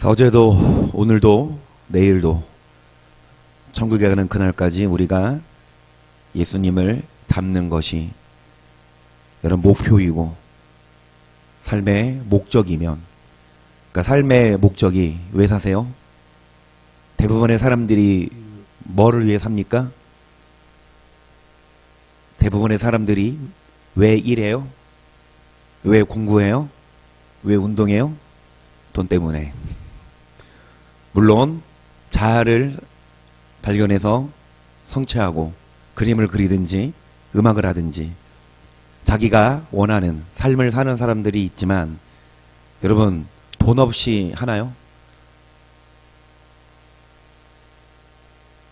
어제도 오늘도 내일도 천국에 가는 그날까지 우리가 예수님을 닮는 것이 여러분 목표이고 삶의 목적이면, 그러니까 삶의 목적이 왜 사세요? 대부분의 사람들이 뭐를 위해 삽니까? 대부분의 사람들이 왜 일해요? 왜 공부해요? 왜 운동해요? 돈 때문에. 물론 자아를 발견해서 성취하고 그림을 그리든지 음악을 하든지 자기가 원하는 삶을 사는 사람들이 있지만, 여러분 돈 없이 하나요?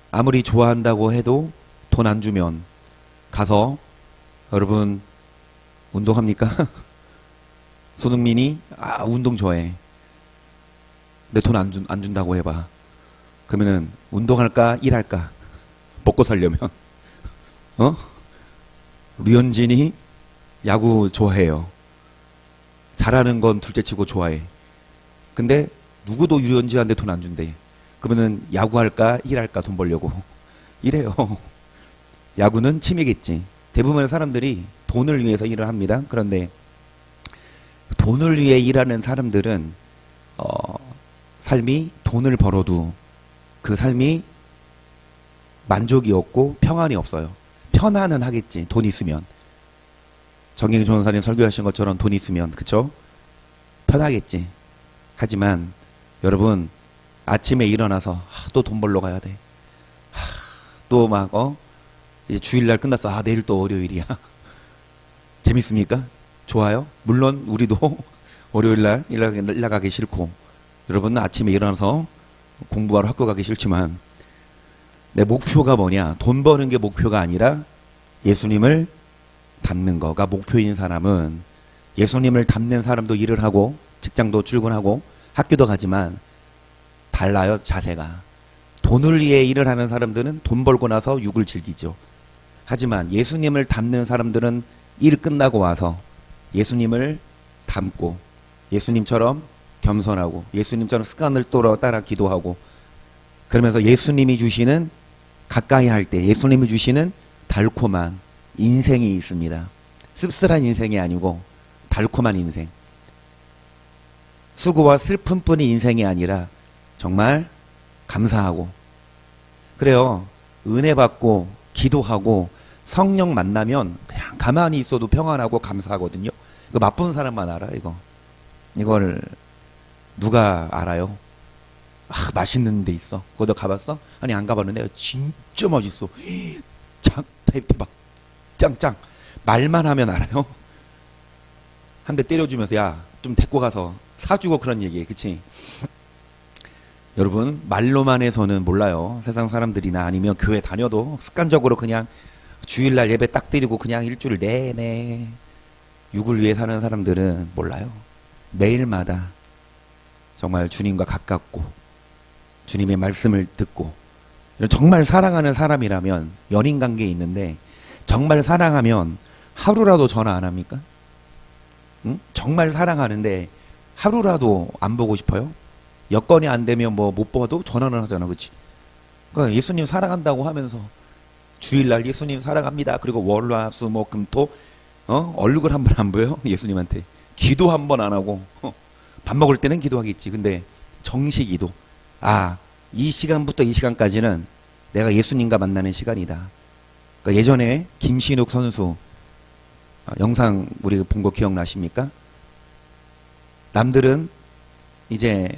아무리 좋아한다고 해도 돈 안 주면 가서 여러분 운동합니까? 손흥민이 운동 좋아해. 근데 돈 안 준다고 해봐. 그러면은 운동할까 일할까? 먹고 살려면. 류현진이 야구 좋아해요. 잘하는 건 둘째치고 좋아해. 근데 누구도 류현진한테 돈 안 준대. 그러면은 야구할까 일할까? 돈 벌려고. 이래요. 야구는 취미겠지. 대부분의 사람들이 돈을 위해서 일을 합니다. 그런데 돈을 위해 일하는 사람들은 삶이 돈을 벌어도 그 삶이 만족이 없고 평안이 없어요. 편안은 하겠지. 돈 있으면. 정경희 전도사님 설교하신 것처럼 돈 있으면, 그쵸? 편하겠지. 하지만 여러분 아침에 일어나서 또 돈 벌러 가야 돼. 또 막 이제 주일날 끝났어. 내일 또 월요일이야. 재밌습니까? 좋아요? 물론 우리도 월요일날 일 나가기 싫고, 여러분은 아침에 일어나서 공부하러 학교 가기 싫지만, 내 목표가 뭐냐? 돈 버는 게 목표가 아니라 예수님을 닮는 거가 목표인 사람은, 예수님을 닮는 사람도 일을 하고 직장도 출근하고 학교도 가지만 달라요. 자세가. 돈을 위해 일을 하는 사람들은 돈 벌고 나서 육을 즐기죠. 하지만 예수님을 닮는 사람들은 일 끝나고 와서 예수님을 닮고 예수님처럼 겸손하고 예수님처럼 습관을 따라 기도하고, 그러면서 예수님이 주시는, 가까이 할 때 예수님이 주시는 달콤한 인생이 있습니다. 씁쓸한 인생이 아니고 달콤한 인생. 수고와 슬픔뿐이 인생이 아니라 정말 감사하고, 그래요. 은혜 받고 기도하고 성령 만나면 그냥 가만히 있어도 평안하고 감사하거든요. 이거 맛본 사람만 알아. 이걸 누가 알아요? 맛있는 데 있어. 거기다 가봤어? 아니 안 가봤는데 진짜 맛있어. 대박 짱짱. 말만 하면 알아요? 한 대 때려주면서 야 좀 데리고 가서 사주고 그런 얘기해. 그치? 여러분 말로만 해서는 몰라요. 세상 사람들이나 아니면 교회 다녀도 습관적으로 그냥 주일날 예배 딱 드리고 그냥 일주일 내내 육을 위해 사는 사람들은 몰라요. 매일마다 정말 주님과 가깝고 주님의 말씀을 듣고, 정말 사랑하는 사람이라면 연인 관계에 있는데 정말 사랑하면 하루라도 전화 안 합니까? 응? 정말 사랑하는데 하루라도 안 보고 싶어요? 여건이 안 되면 못 봐도 전화는 하잖아. 그치? 그러니까 예수님 사랑한다고 하면서 주일날 예수님 사랑합니다. 그리고 월화수목금토 얼굴 한 번 안 보여요? 예수님한테. 기도 한 번 안 하고 밥 먹을 때는 기도하겠지. 근데 정시 기도. 이 시간부터 이 시간까지는 내가 예수님과 만나는 시간이다. 그러니까 예전에 김신욱 선수 영상 우리 본 거 기억나십니까? 남들은 이제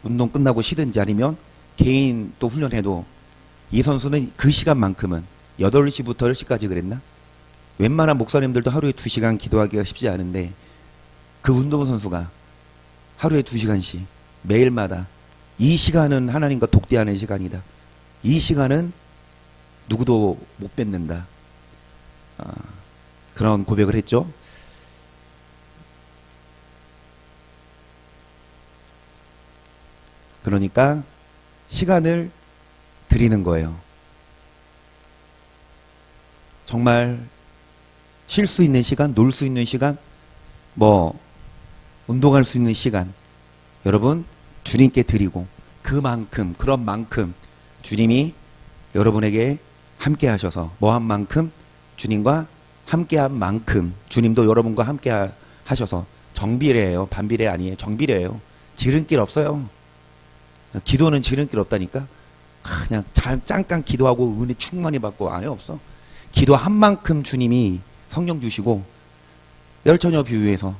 운동 끝나고 쉬든지 아니면 개인 또 훈련해도 이 선수는 그 시간만큼은 8시부터 10시까지 그랬나? 웬만한 목사님들도 하루에 2시간 기도하기가 쉽지 않은데 그 운동선수가 하루에 2시간씩 매일마다, 이 시간은 하나님과 독대하는 시간이다. 이 시간은 누구도 못 뺏는다. 그런 고백을 했죠. 그러니까 시간을 드리는 거예요. 정말 쉴 수 있는 시간, 놀 수 있는 시간, 운동할 수 있는 시간, 여러분 주님께 드리고 그만큼 그런 만큼 주님이 여러분에게 함께 하셔서 뭐한 만큼 주님과 함께한 만큼 주님도 여러분과 함께 하셔서 정비례예요. 반비례 아니에요. 정비례예요. 지름길 없어요. 기도는 지름길 없다니까. 그냥 잠깐 기도하고 은혜 충만히 받고 아예 없어. 기도한 만큼 주님이 성령 주시고 열처녀 비유에서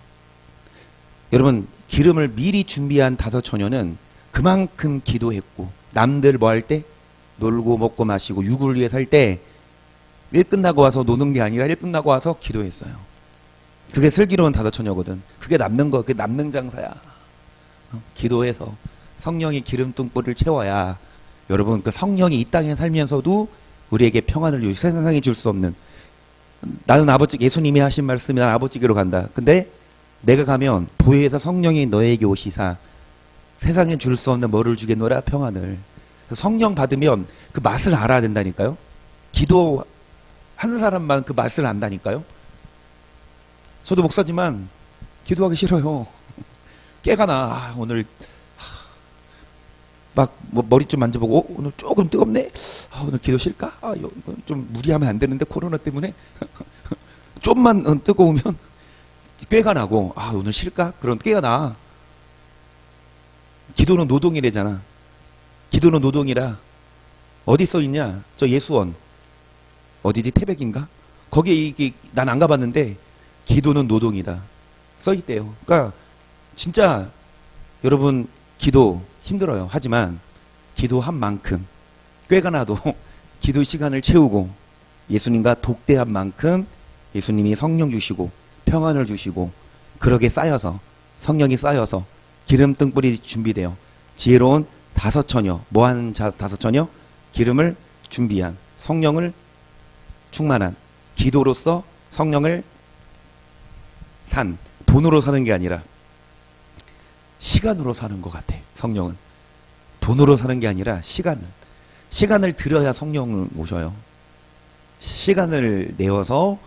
여러분 기름을 미리 준비한 5처녀는 그만큼 기도했고 남들 뭐 할 때 놀고 먹고 마시고 육을 위해 살 때 일 끝나고 와서 노는 게 아니라 일 끝나고 와서 기도했어요. 그게 슬기로운 5처녀거든. 그게 남는 거, 그게 남는 장사야. 기도해서 성령이 기름뚱불을 채워야 여러분 그 성령이 이 땅에 살면서도 우리에게 평안을 주고 세상에 줄 수 없는 나는 아버지 예수님이 하신 말씀이 난 아버지께로 간다. 근데 내가 가면 보혜사 성령이 너에게 오시사 세상에 줄 수 없는 뭐를 주겠노라 평안을. 성령 받으면 그 맛을 알아야 된다니까요. 기도하는 사람만 그 맛을 안다니까요. 저도 목사지만 기도하기 싫어요. 깨가 나. 오늘 막 뭐 머리 좀 만져보고 오늘 조금 뜨겁네. 오늘 기도 쉴까? 이건 좀 무리하면 안 되는데 코로나 때문에 좀만 뜨거우면 꾀가 나고 오늘 쉴까? 그런 꾀가 나. 기도는 노동이래잖아. 기도는 노동이라. 어디 써 있냐? 저 예수원 어디지? 태백인가? 거기에 난 안 가봤는데 기도는 노동이다 써 있대요. 그러니까 진짜 여러분 기도 힘들어요. 하지만 기도한 만큼 꾀가 나도 기도 시간을 채우고 예수님과 독대한 만큼 예수님이 성령 주시고 평안을 주시고 그러게 쌓여서 성령이 쌓여서 기름등불이 준비되어 지혜로운 5처녀 뭐하는 5처녀? 기름을 준비한 성령을 충만한 기도로서 성령을 산 돈으로 사는 게 아니라 시간으로 사는 것 같아. 성령은 돈으로 사는 게 아니라 시간을 들여야 성령을 오셔요. 시간을 내어서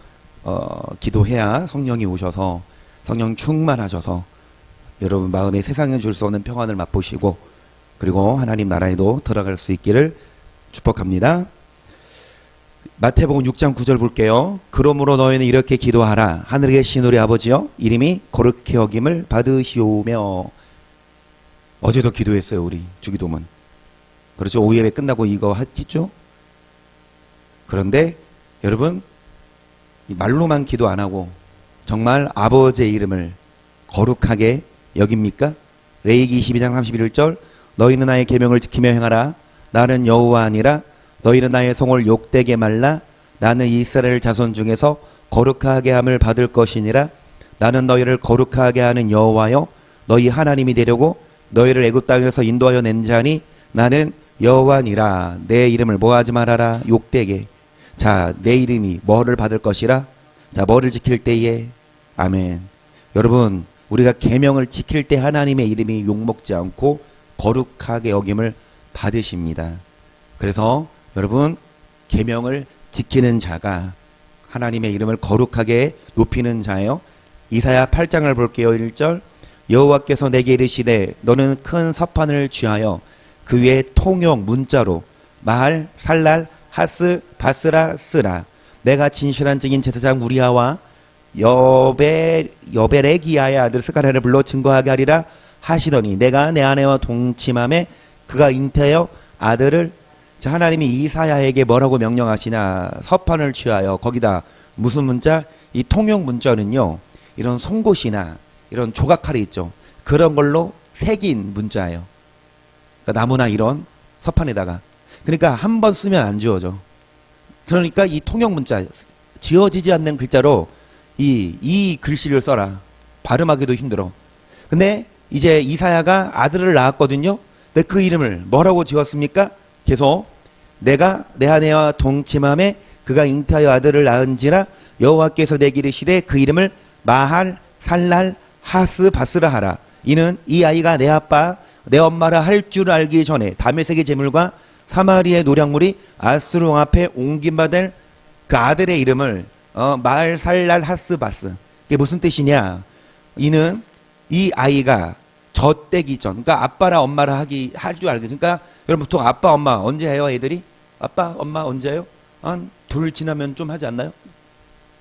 기도해야 성령이 오셔서 성령 충만하셔서 여러분 마음에 세상에 줄 수 없는 평안을 맛보시고 그리고 하나님 나라에도 들어갈 수 있기를 축복합니다. 마태복음 6장 9절 볼게요. 그러므로 너희는 이렇게 기도하라. 하늘에 계신 우리 아버지여 이름이 거룩히 여김을 받으시오며. 어제도 기도했어요. 우리 주기도문. 그렇죠. 오후 예배 끝나고 이거 했죠. 그런데 여러분 말로만 기도 안 하고 정말 아버지의 이름을 거룩하게 여깁니까? 레위기 22장 31절 너희는 나의 계명을 지키며 행하라. 나는 여호와 아니라 너희는 나의 성을 욕되게 말라. 나는 이스라엘 자손 중에서 거룩하게 함을 받을 것이니라. 나는 너희를 거룩하게 하는 여호와여 너희 하나님이 되려고 너희를 애굽 땅에서 인도하여 낸 자니 나는 여호와니라. 내 이름을 뭐하지 말아라. 욕되게. 자, 내 이름이 뭐를 받을 것이라. 자, 뭐를 지킬 때에 아멘. 여러분 우리가 계명을 지킬 때 하나님의 이름이 욕먹지 않고 거룩하게 여김을 받으십니다. 그래서 여러분 계명을 지키는 자가 하나님의 이름을 거룩하게 높이는 자예요. 이사야 8장을 볼게요. 1절 여호와께서 내게 이르시되 너는 큰 서판을 쥐하여 그 위에 통용 문자로 마할 살랄 하스 바스라 쓰라. 내가 진실한 증인 제사장 우리아와 여베레기야의 아들 스가랴를 불러 증거하게 하리라 하시더니 내가 내 아내와 동침함에 그가 잉태하여 아들을. 자, 하나님이 이사야에게 뭐라고 명령하시나? 서판을 취하여. 거기다 무슨 문자? 이 통용 문자는요 이런 송곳이나 이런 조각칼이 있죠. 그런 걸로 새긴 문자예요. 그러니까 나무나 이런 서판에다가. 그러니까 한 번 쓰면 안 지워져. 그러니까 이 통용 문자 지워지지 않는 글자로 이 글씨를 써라. 발음하기도 힘들어. 근데 이제 이사야가 아들을 낳았거든요. 근데 그 이름을 뭐라고 지었습니까? 계속 내가 내 아내와 동침함에 그가 잉태하여 아들을 낳은지라 여호와께서 내게 이르시되 그 이름을 마할 살랄 하스 바스라 하라. 이는 이 아이가 내 아빠 내 엄마라 할 줄 알기 전에 다메섹의 제물과 사마리아의 노략물이 아수르 왕 앞에 옮김받을 그 아들의 이름을 마할 살랄 하스 바스. 이게 무슨 뜻이냐? 이는 이 아이가 젖되기 전. 그러니까 아빠라 엄마라 할 줄 알겠죠. 그러니까 여러분 보통 아빠 엄마 언제 해요 애들이? 아빠 엄마 언제 해요? 한 돌 지나면 좀 하지 않나요?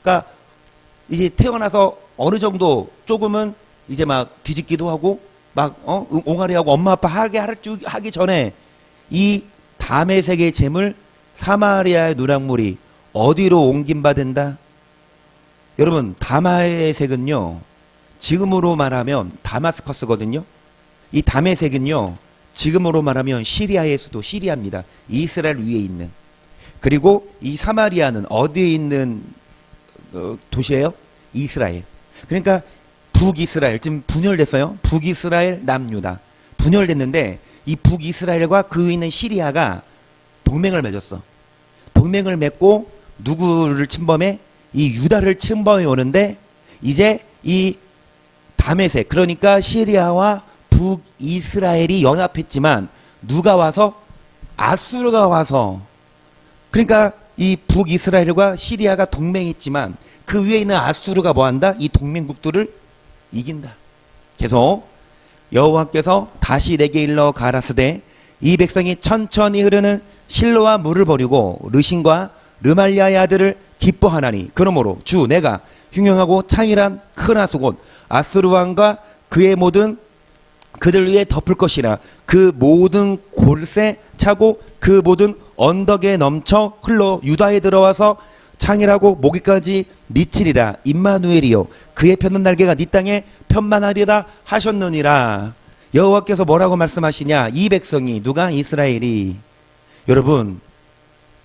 그러니까 이제 태어나서 어느 정도 조금은 이제 막 뒤집기도 하고 막 옹알이 하고 엄마 아빠 하기 전에 이 담의 세계 재물 사마리아의 누락물이 어디로 옮긴 바 된다? 여러분 담의 색은요 지금으로 말하면 다마스커스거든요. 이 담의 색은요 지금으로 말하면 시리아의 수도 시리아입니다. 이스라엘 위에 있는. 그리고 이 사마리아는 어디에 있는 도시예요? 이스라엘. 그러니까 북이스라엘 지금 분열됐어요. 북이스라엘 남유다 분열됐는데 이 북이스라엘과 그 위에 있는 시리아가 동맹을 맺었어. 동맹을 맺고 누구를 침범해? 이 유다를 침범해 오는데 이제 이 다메섹 그러니까 시리아와 북이스라엘이 연합했지만 누가 와서? 아수르가 와서. 그러니까 이 북이스라엘과 시리아가 동맹했지만 그 위에 있는 아수르가 뭐한다? 이 동맹국들을 이긴다. 계속 여호와께서 다시 내게 일러 가라사대 이 백성이 천천히 흐르는 실로와 물을 버리고 르신과 르말리아의 아들을 기뻐하나니 그러므로 주 내가 흉흉하고 창일한 큰 하수 곧 아수르 왕과 그의 모든 그들 위에 덮을 것이라 그 모든 골세 차고 그 모든 언덕에 넘쳐 흘러 유다에 들어와서 창일하고 모기까지 미치리라. 임마누엘이요 그의 펴는 날개가 네 땅에 편만하리라 하셨느니라. 여호와께서 뭐라고 말씀하시냐? 이 백성이 누가? 이스라엘이. 여러분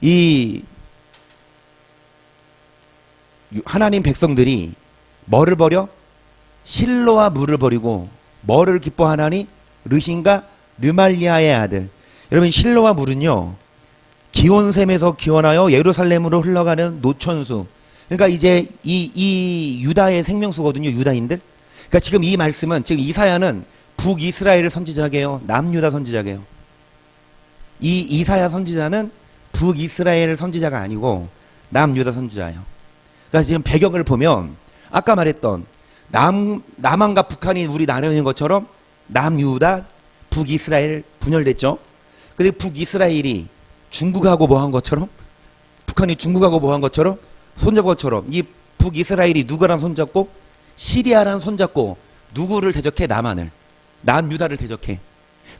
이 하나님 백성들이 뭐를 버려? 실로와 물을 버리고 뭐를 기뻐하나니? 르신과 르말리아의 아들. 여러분 실로와 물은요 기온샘에서 기원하여 예루살렘으로 흘러가는 노천수. 그러니까 이제 이 유다의 생명수거든요. 유다인들. 그러니까 지금 이 말씀은 지금 이사야는 북이스라엘 선지자게요. 남유다 선지자게요. 이 이사야 선지자는 북이스라엘 선지자가 아니고 남유다 선지자예요. 그러니까 지금 배경을 보면 아까 말했던 남한과 북한이 우리 나눠있는 것처럼 남유다, 북이스라엘 분열됐죠. 근데 북이스라엘이 중국하고 뭐 한 것처럼 북한이 중국하고 뭐 한 것처럼 손잡은 것처럼 이 북이스라엘이 누구랑 손잡고 시리아랑 손잡고 누구를 대적해? 남한을. 남유다를 대적해.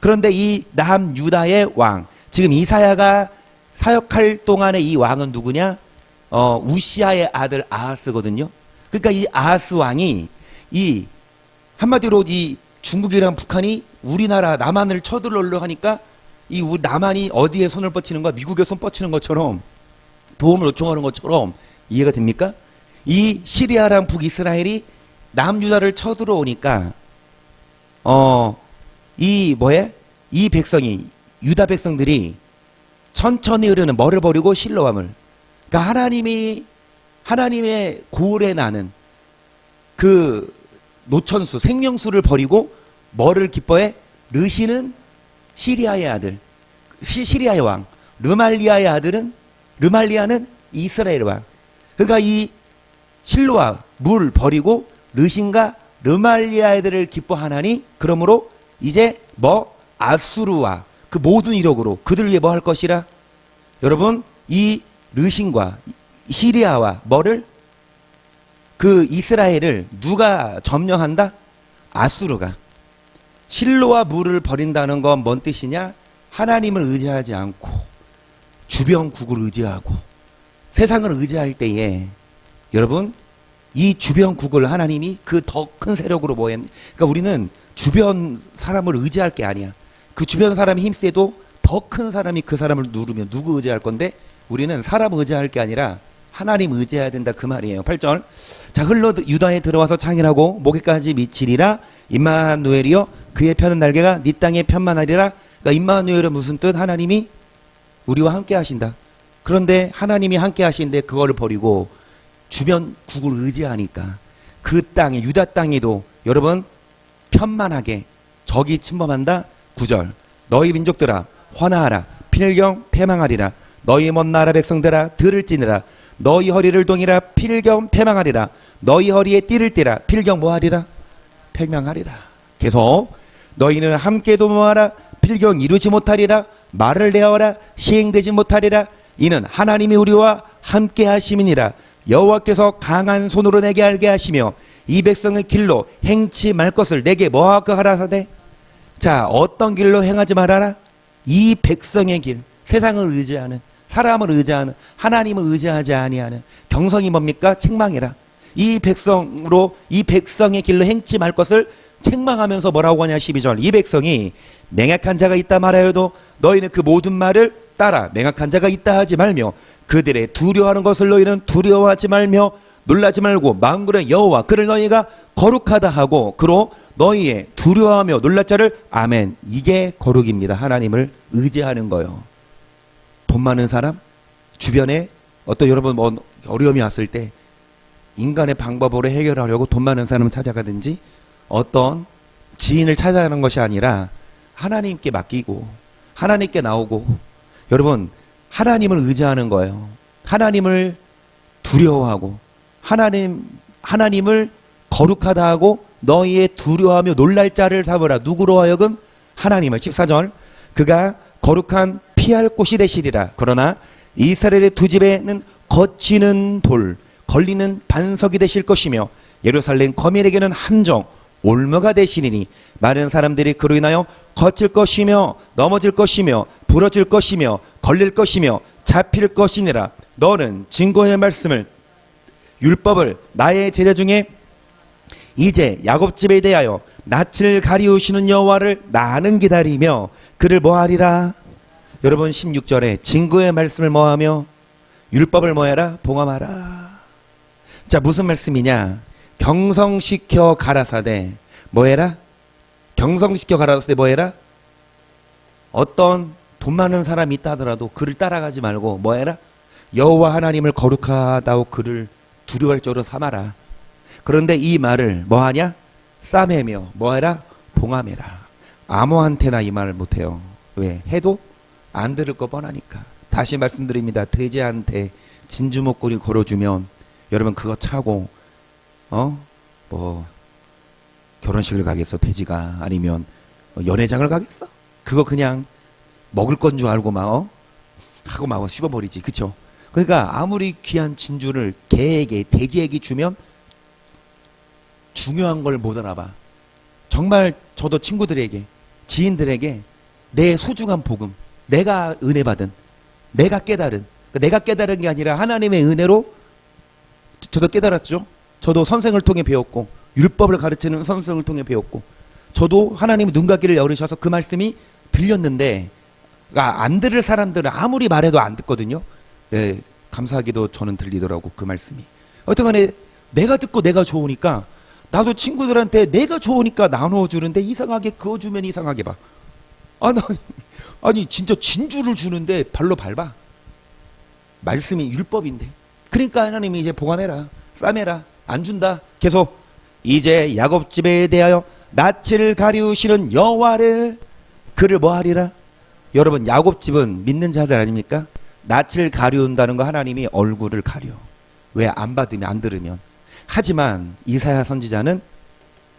그런데 이 남유다의 왕 지금 이사야가 사역할 동안의 이 왕은 누구냐? 우시아의 아들 아하스거든요. 그러니까 이 아하스 왕이 이 한마디로 이 중국이랑 북한이 우리나라 남한을 쳐들어오려 하니까 이 남한이 어디에 손을 뻗치는 거야? 미국에 손 뻗치는 것처럼 도움을 요청하는 것처럼 이해가 됩니까? 이 시리아랑 북이스라엘이 남유다를 쳐들어오니까 이 백성이 유다 백성들이 천천히 흐르는 뭐를 버리고 실로암을. 그러니까 하나님의 고을에 나는 그 노천수 생명수를 버리고 뭐를 기뻐해? 르시는 시리아의 아들, 시리아의 왕. 르말리아는 이스라엘 왕. 그러니까 이 실로와 물 버리고 르신과 르말리아 애들을 기뻐하나니 그러므로 이제 아수르와 그 모든 이력으로 그들 위해 뭐 할 것이라. 여러분 이 르신과 시리아와 그 이스라엘을 누가 점령한다? 아수르가. 실로와 물을 버린다는 건 뭔 뜻이냐? 하나님을 의지하지 않고 주변국을 의지하고 세상을 의지할 때에 여러분 이 주변국을 하나님이 그 더 큰 세력으로 그러니까 우리는 주변 사람을 의지할 게 아니야. 그 주변 사람이 힘세도 더 큰 사람이 그 사람을 누르면 누구 의지할 건데 우리는 사람 의지할 게 아니라 하나님 의지해야 된다 그 말이에요. 8절. 자 흘러 유다에 들어와서 창일하고 모기까지 미치리라. 임마누엘이여 그의 펴는 날개가 네 땅에 편만하리라. 그러니까 임마누엘은 무슨 뜻? 하나님이 우리와 함께 하신다. 그런데 하나님이 함께 하시는데 그거를 버리고 주변국을 의지하니까 그 땅에 유다 땅에도 여러분 편만하게 적이 침범한다. 9절. 너희 민족들아 환화하라. 필경 패망하리라. 너희 먼 나라 백성들아 들을지니라. 너희 허리를 동이라. 필경 패망하리라. 너희 허리에 띠를 띠라. 필경 뭐하리라? 패망하리라. 계속 너희는 함께도 뭐하라 필경 이루지 못하리라. 말을 내어라 시행되지 못하리라. 이는 하나님이 우리와 함께 하심이니라. 여호와께서 강한 손으로 내게 알게 하시며 이 백성의 길로 행치 말 것을 내게 뭐하까 하라사대. 자, 어떤 길로 행하지 말아라? 이 백성의 길, 세상을 의지하는, 사람을 의지하는, 하나님을 의지하지 아니하는 경성이 뭡니까? 책망이라. 이 백성으로 이 백성의 길로 행치 말 것을 책망하면서 뭐라고 하냐 12절. 이 백성이 맹약한 자가 있다 말하여도 너희는 그 모든 말을 따라 맹약한 자가 있다 하지 말며 그들의 두려워하는 것을 너희는 두려워하지 말며 놀라지 말고 만군의 여호와 그를 너희가 거룩하다 하고 그로 너희의 두려워하며 놀랄 자를 아멘. 이게 거룩입니다. 하나님을 의지하는 거요. 돈 많은 사람 주변에 어떤 여러분 뭐 어려움이 왔을 때 인간의 방법으로 해결하려고 돈 많은 사람을 찾아가든지 어떤 지인을 찾아가는 것이 아니라 하나님께 맡기고 하나님께 나오고 여러분 하나님을 의지하는 거예요. 하나님을 두려워하고 하나님을 거룩하다 하고 너희의 두려워하며 놀랄 자를 삼으라. 누구로 하여금? 하나님을. 14절 그가 거룩한 피할 곳이 되시리라. 그러나 이스라엘의 두 집에는 거치는 돌 걸리는 반석이 되실 것이며 예루살렘 거민에게는 함정 올무가 되시리니 많은 사람들이 그로 인하여 거칠 것이며 넘어질 것이며 부러질 것이며 걸릴 것이며 잡힐 것이니라. 너는 증거의 말씀을 율법을 나의 제자 중에 이제 야곱집에 대하여 낯을 가리우시는 여호와를 나는 기다리며 그를 뭐하리라. 여러분 16절에 증거의 말씀을 뭐하며 율법을 뭐해라 봉함하라. 자, 무슨 말씀이냐? 경성시켜 가라사대 뭐해라? 경성시켜 가라사대 뭐해라? 어떤 돈 많은 사람이 있다 하더라도 그를 따라가지 말고 뭐해라? 여호와 하나님을 거룩하다고 그를 두려워할 줄로 삼아라. 그런데 이 말을 뭐하냐? 싸매며 뭐해라? 봉함해라. 아무한테나 이 말을 못해요. 왜? 해도 안 들을 거 뻔하니까. 다시 말씀드립니다. 돼지한테 진주 목걸이 걸어주면 여러분 그거 차고 뭐 결혼식을 가겠어 돼지가? 아니면 연회장을 가겠어? 그거 그냥 먹을 건 줄 알고 막 하고 막 씹어버리지. 그쵸? 그러니까 아무리 귀한 진주를 개에게 돼지에게 주면 중요한 걸 못 알아봐. 정말 저도 친구들에게 지인들에게 내 소중한 복음, 내가 은혜 받은, 내가 깨달은, 내가 깨달은 게 아니라 하나님의 은혜로 저도 깨달았죠. 저도 선생을 통해 배웠고 율법을 가르치는 선생을 통해 배웠고 저도 하나님이 눈가기를 열으셔서 그 말씀이 들렸는데 안 들을 사람들은 아무리 말해도 안 듣거든요. 네, 감사하게도 저는 들리더라고 그 말씀이. 어쨌든 내가 듣고 내가 좋으니까 나도 친구들한테 내가 좋으니까 나눠주는데 이상하게 그거 주면 이상하게 봐. 아니 진짜 진주를 주는데 발로 밟아. 말씀이 율법인데. 그러니까 하나님이 이제 봉함해라 싸매라 안 준다. 계속 이제 야곱집에 대하여 낯을 가리우시는 여호와를 그를 뭐하리라. 여러분 야곱집은 믿는 자들 아닙니까? 낯을 가리운다는 거 하나님이 얼굴을 가려. 왜? 안 받으면 안 들으면. 하지만 이사야 선지자는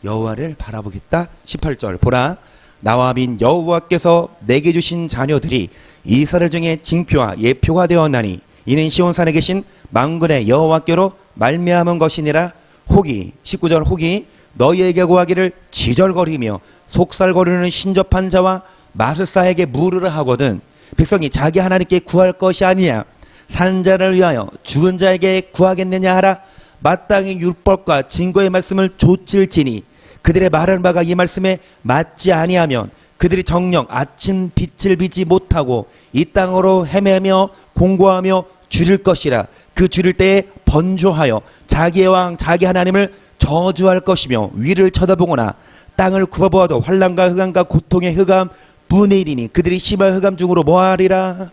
여호와를 바라보겠다. 18절 보라 나와 민 여호와께서 내게 주신 자녀들이 이스라엘 중에 징표와 예표가 되었나니 이는 시온산에 계신 만군의 여호와께로 말미암은 것이니라. 혹이 19절 혹이 너희에게 구하기를 지절거리며 속살거리는 신접한 자와 마술사에게 물으라 하거든 백성이 자기 하나님께 구할 것이 아니냐 산자를 위하여 죽은 자에게 구하겠느냐 하라. 마땅히 율법과 증거의 말씀을 좇을지니 그들의 말하는 바가 이 말씀에 맞지 아니하면 그들이 정녕 아침 빛을 비지 못하고 이 땅으로 헤매며 공고하며 줄일 것이라. 그 줄일 때에 번조하여 자기의 왕 자기 하나님을 저주할 것이며 위를 쳐다보거나 땅을 굽어보아도 환난과 흑암과 고통의 흑암 분의 일이니 그들이 심한 흑암 중으로 뭐하리라.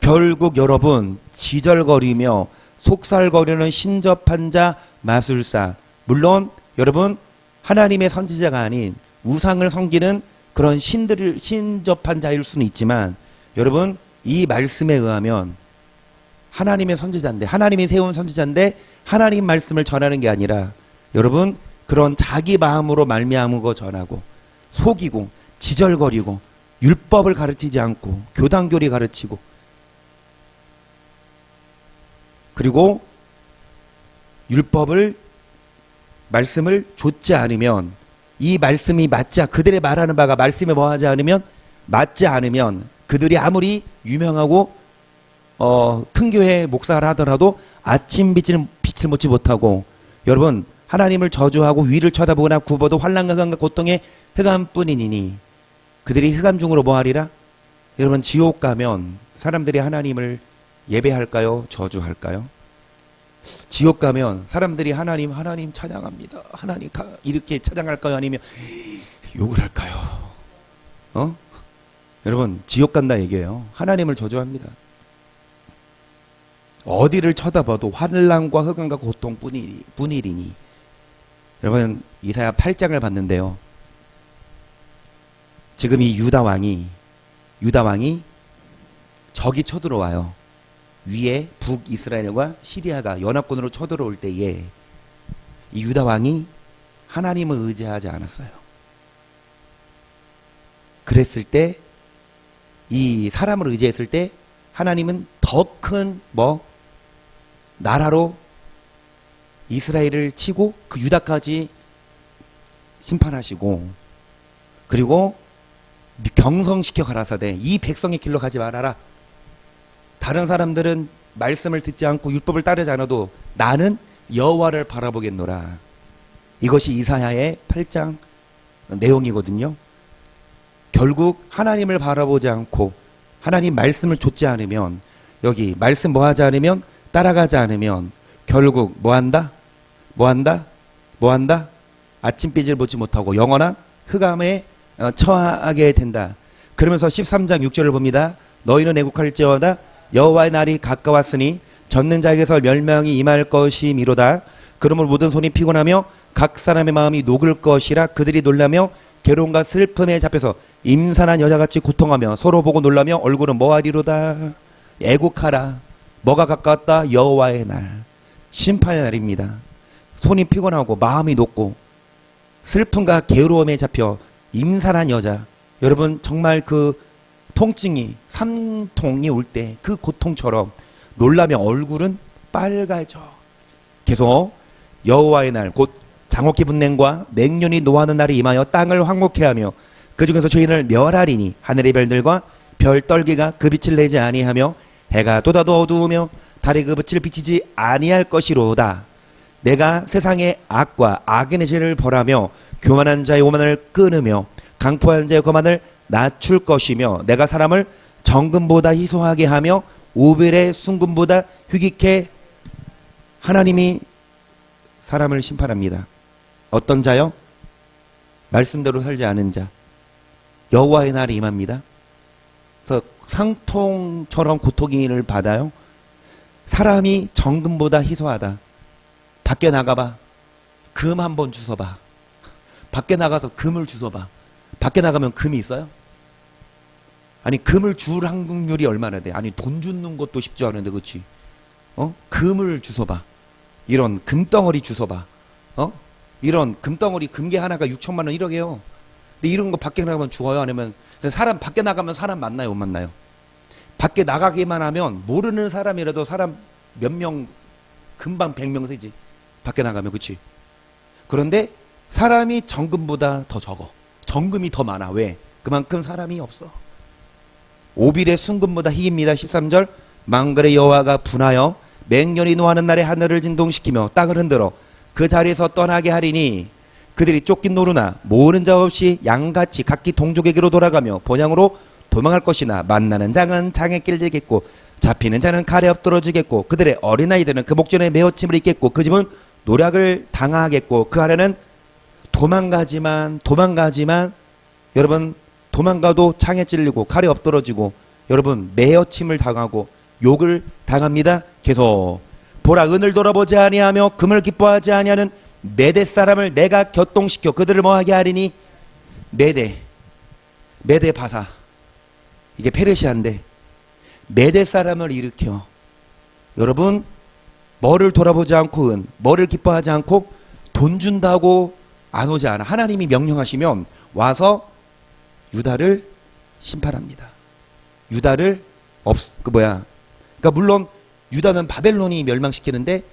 결국 여러분 지절거리며 속살거리는 신접한 자 마술사, 물론 여러분 하나님의 선지자가 아닌 우상을 섬기는 그런 신들을 신접한 자일 수는 있지만 여러분 이 말씀에 의하면 하나님의 선지자인데 하나님이 세운 선지자인데 하나님 말씀을 전하는 게 아니라 여러분 그런 자기 마음으로 말미암은 거 전하고 속이고 지절거리고 율법을 가르치지 않고 교단교리 가르치고 그리고 율법을 말씀을 좇지 않으면 이 말씀이 그들의 말하는 바가 말씀에 뭐하지 않으면 맞지 않으면 그들이 아무리 유명하고 큰 교회 목사를 하더라도 아침 빛을 먹지 못하고 여러분 하나님을 저주하고 위를 쳐다보거나 굽어도 환난과 고통의 흑암뿐이니 그들이 흑암 중으로 뭐하리라? 여러분 지옥 가면 사람들이 하나님을 예배할까요? 저주할까요? 지옥 가면 사람들이 하나님 찬양합니다. 하나님 이렇게 찬양할까요? 아니면 욕을 할까요? 여러분 지옥 간다 얘기예요. 하나님을 저주합니다. 어디를 쳐다봐도 환난과 흑암과 고통뿐이리니 여러분 이사야 8장을 봤는데요. 지금 이 유다 왕이 적이 쳐들어와요. 위에 북이스라엘과 시리아가 연합군으로 쳐들어올 때에 이 유다 왕이 하나님을 의지하지 않았어요. 그랬을 때 이 사람을 의지했을 때 하나님은 더 큰 나라로 이스라엘을 치고 그 유다까지 심판하시고 그리고 경성시켜 가라사대 이 백성의 길로 가지 말아라. 다른 사람들은 말씀을 듣지 않고 율법을 따르지 않아도 나는 여호와를 바라보겠노라. 이것이 이사야의 8장 내용이거든요. 결국 하나님을 바라보지 않고 하나님 말씀을 좇지 않으면 여기 말씀 뭐하지 않으면 따라가지 않으면 결국 뭐한다? 아침빛을 보지 못하고 영원한 흑암에 처하게 된다. 그러면서 13장 6절을 봅니다. 너희는 애국할지어다 여호와의 날이 가까웠으니 젖는 자에게서 멸망이 임할 것이미로다. 그러므로 모든 손이 피곤하며 각 사람의 마음이 녹을 것이라. 그들이 놀라며 괴로움과 슬픔에 잡혀서 임산한 여자같이 고통하며 서로 보고 놀라며 얼굴은 뭐하리로다. 애국하라. 뭐가 가까웠다? 여호와의 날, 심판의 날입니다. 손이 피곤하고 마음이 녹고 슬픔과 괴로움에 잡혀 임산한 여자, 여러분 정말 그 통증이 산통이 올 때 그 고통처럼 놀라며 얼굴은 빨개져. 계속 여호와의 날 곧 장옥기 분냉과 맹년이 노하는 날이 임하여 땅을 황곡케 하며 그 중에서 죄인을 멸하리니 하늘의 별들과 별 떨기가 그 빛을 내지 아니하며 해가 돋아도 어두우며 달이 그 빛을 비치지 아니할 것이로다. 내가 세상의 악과 악인의 죄를 벌하며 교만한 자의 오만을 끊으며 강포한 자의 거만을 낮출 것이며 내가 사람을 정금보다 희소하게 하며 오벨의 순금보다 휴기케. 하나님이 사람을 심판합니다. 어떤 자요? 말씀대로 살지 않은 자. 여호와의 날이 임합니다. 그래서 상통처럼 고통을 받아요. 사람이 정금보다 희소하다. 밖에 나가봐. 금 한번 주워봐. 밖에 나가서 금을 주워봐. 밖에 나가면 금이 있어요? 아니 금을 줄 확률이 얼마나 돼? 아니 돈 주는 것도 쉽지 않은데 그렇지? 금을 주워봐. 이런 금덩어리 주워봐. 이런 금덩어리 금괴 하나가 6천만 원 1억이에요. 근데 이런 거 밖에 나가면 죽어요? 아니면 사람 밖에 나가면 사람 만나요? 못 만나요? 밖에 나가기만 하면 모르는 사람이라도 사람 몇 명 금방 100명 되지. 밖에 나가면 그렇지? 그런데 사람이 정금보다 더 적어. 정금이 더 많아. 왜? 그만큼 사람이 없어. 오빌의 순금보다 희입니다. 13절 망글의 여호와가 분하여 맹년이 노하는 날에 하늘을 진동시키며 땅을 흔들어 그 자리에서 떠나게 하리니 그들이 쫓긴 노루나 모으는 자 없이 양같이 각기 동족에게로 돌아가며 본향으로 도망할 것이나 만나는 장은 장에 낄리겠고 잡히는 자는 칼에 엎드러지겠고 그들의 어린아이들은 그 목전에 메어침을 입겠고 그 집은 노략을 당하겠고 그 아래는 도망가지만 여러분 도망가도 창에 찔리고 칼에 엎드러지고 여러분 메어침을 당하고 욕을 당합니다. 계속 보라 은을 돌아보지 아니하며 금을 기뻐하지 아니하는 메대 사람을 내가 격동시켜 그들을 뭐하게 하리니. 메대 바사 이게 페르시아인데 메대 사람을 일으켜. 여러분 뭐를 돌아보지 않고 뭐를 기뻐하지 않고 돈 준다고 안 오지 않아. 하나님이 명령하시면 와서 유다를 심판합니다. 유다를 그러니까 물론 유다는 바벨론이 멸망시키는데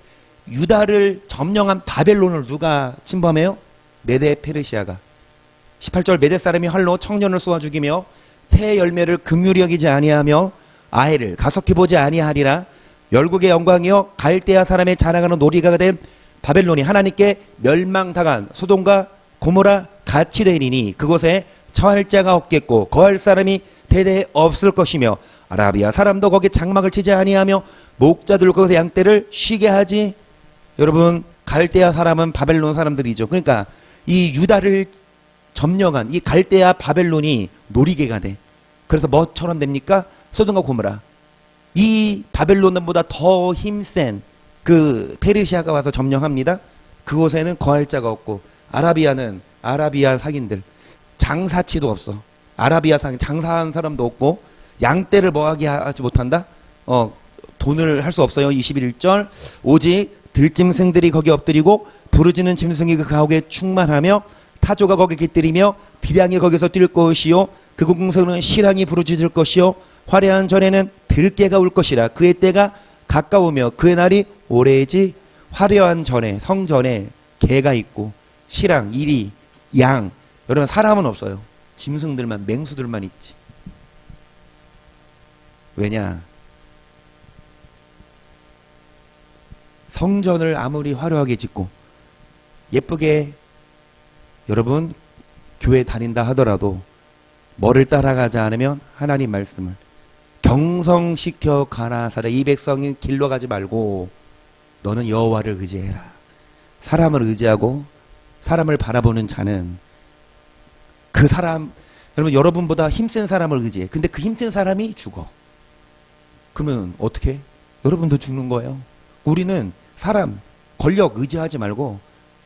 유다를 점령한 바벨론을 누가 침범해요? 메데 페르시아가. 18절 메데 사람이 활로 청년을 쏘아 죽이며 태 열매를 긍휼히 여기지 아니하며 아해를 가속히 보지 아니하리라. 열국의 영광이여 갈대아 사람의 자랑하는 놀이가 된 바벨론이 하나님께 멸망당한 소돔과 고모라 같이 되리니 그곳에 처할 자가 없겠고 거할 사람이 대대에 없을 것이며 아라비아 사람도 거기 장막을 치지 아니하며 목자들 거기서 양떼를 쉬게 하지. 여러분 갈대아 사람은 바벨론 사람들이죠. 그러니까 이 유다를 점령한 이 갈대아 바벨론이 놀이개가 돼. 그래서 뭐처럼 됩니까? 소돔과 고모라. 이 바벨론보다 더 힘센 그 페르시아가 와서 점령합니다. 그곳에는 거할 자가 없고 아라비아는 아라비아 상인들 장사치도 없어. 아라비아 상인 장사한 사람도 없고 양떼를 뭐하게 하지 못한다. 돈을 할 수 없어요. 21절 오직 들짐승들이 거기 엎드리고 부르짖는 짐승이 그 가옥에 충만하며 타조가 거기 깃들이며 비량이 거기서 뛸 것이요 그 궁성은 시랑이 부르짖을 것이요 화려한 전에는 들깨가 울 것이라. 그의 때가 가까우며 그의 날이 오래지. 화려한 전에 성전에 개가 있고 시랑 이리 양. 여러분 사람은 없어요. 짐승들만 맹수들만 있지. 왜냐? 성전을 아무리 화려하게 짓고 예쁘게 여러분 교회 다닌다 하더라도 뭐를 따라가지 않으면 하나님 말씀을 경성시켜 가나사대 이 백성이 길러 가지 말고 너는 여호와를 의지해라. 사람을 의지하고 사람을 바라보는 자는 그 사람 여러분보다 힘센 사람을 의지해. 근데 그 힘센 사람이 죽어. 그러면 어떻게? 여러분도 죽는 거예요. 우리는 사람 권력 의지하지 말고